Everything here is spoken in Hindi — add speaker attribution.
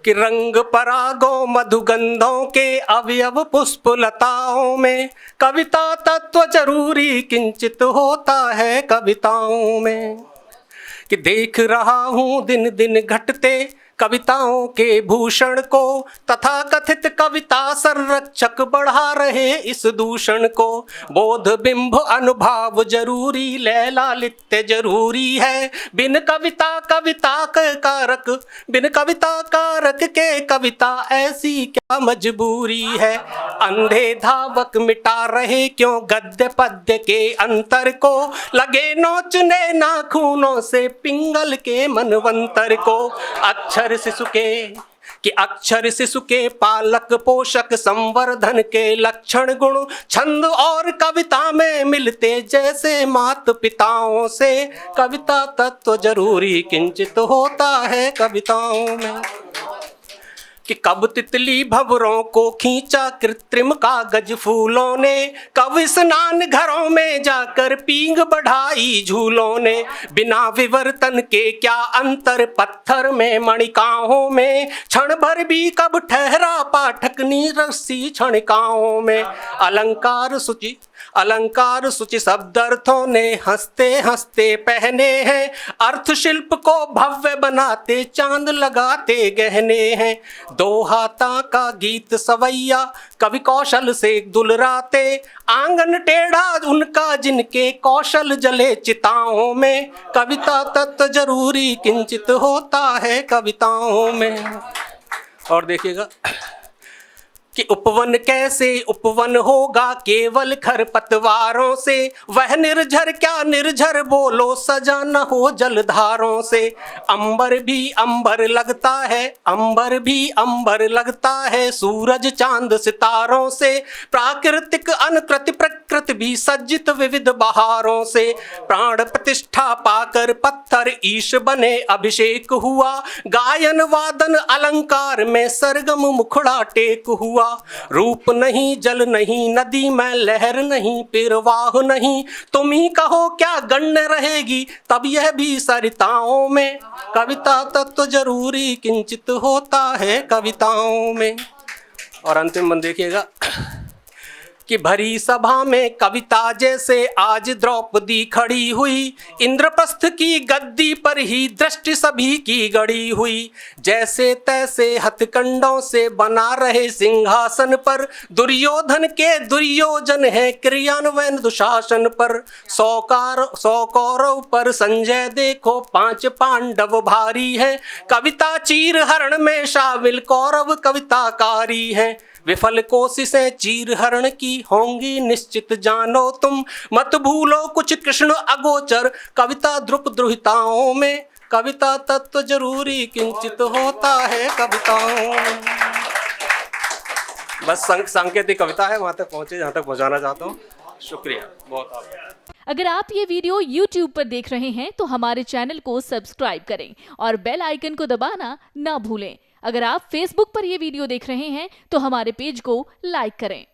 Speaker 1: कि रंग परागों मधुगंधों के अवयव पुष्पलताओं में कविता तत्व जरूरी किंचित होता है कविताओं में। कि देख रहा हूँ दिन दिन घटते कविताओं के भूषण को, तथा कथित कविता संरक्षक बढ़ा रहे इस दूषण को। बोध बिंब अनुभाव जरूरी, लैलालित्य जरूरी है, बिन कविता कारक के कविता ऐसी क्या मजबूरी है। अंधे धावक मिटा रहे क्यों गद्य पद्य के अंतर को, लगे नोचने नाखूनों से पिंगल के मनवंतर को। अक्षर शिशु के पालक पोषक संवर्धन के लक्षण गुण, छंद और कविता में मिलते जैसे मात पिताओं से। कविता तत्व जरूरी किंचित होता है कविताओं में। कि कब तितली भंवरों को खींचा कृत्रिम कागज फूलों ने, कब स्नान घरों में जाकर पींग बढ़ाई झूलों ने। बिना विवर्तन के क्या अंतर पत्थर में मणिकाओं में, क्षण भर भी कब ठहरा पाठक नीरसी क्षणिकाओं में। अलंकार सूची शब्दार्थों ने हंसते हंसते पहने हैं, अर्थ शिल्प को भव्य बनाते चांद लगाते गहने हैं। दो हाथा का गीत सवैया कवि कौशल से दुलराते, आंगन टेढ़ा उनका जिनके कौशल जले चिताओं में। कविता तत्व जरूरी किंचित होता है कविताओं में। और देखिएगा कि उपवन कैसे उपवन होगा केवल खरपतवारों से, वह निर्झर क्या निर्झर बोलो सजा न हो जलधारों से। अंबर भी अंबर लगता है सूरज चांद सितारों से, प्राकृतिक अनुकृति प्रकृति भी सज्जित विविध बहारों से। प्राण प्रतिष्ठा पाकर पत्थर ईश बने अभिषेक हुआ, गायन वादन अलंकार में सरगम मुखड़ा टेक हुआ। रूप नहीं जल नहीं नदी में लहर नहीं प्रवाह नहीं, तुम ही कहो क्या गण्य रहेगी तब यह भी सरिताओं में। कविता तत्व जरूरी किंचित होता है कविताओं में। और अंतिम मन देखिएगा कि भरी सभा में कविता जैसे आज द्रौपदी खड़ी हुई, इंद्रप्रस्थ की गद्दी पर ही दृष्टि सभी की गड़ी हुई। जैसे तैसे हथकंडों से बना रहे सिंहासन पर, दुर्योधन के दुर्योधन है क्रियान्वयन दुशासन पर। 100 कौरव पर संजय देखो 5 पांडव भारी है, कविता चीर हरण में शामिल कौरव कविताकारी है। विफल कोशिशें चीर हरण की होंगी निश्चित जानो तुम, मत भूलो कुछ कृष्ण अगोचर कविता द्रुहिताओं में। कविता तत्व जरूरी किंचित होता है कविताओं में। बस सांकेतिक कविता है, वहां तक पहुंचे जहां तक पहुंचाना चाहता हूँ। शुक्रिया बहुत आपका।
Speaker 2: अगर आप ये वीडियो YouTube पर देख रहे हैं तो हमारे चैनल को सब्सक्राइब करें और बेल आइकन को दबाना ना भूलें। अगर आप Facebook पर ये वीडियो देख रहे हैं तो हमारे पेज को लाइक करें।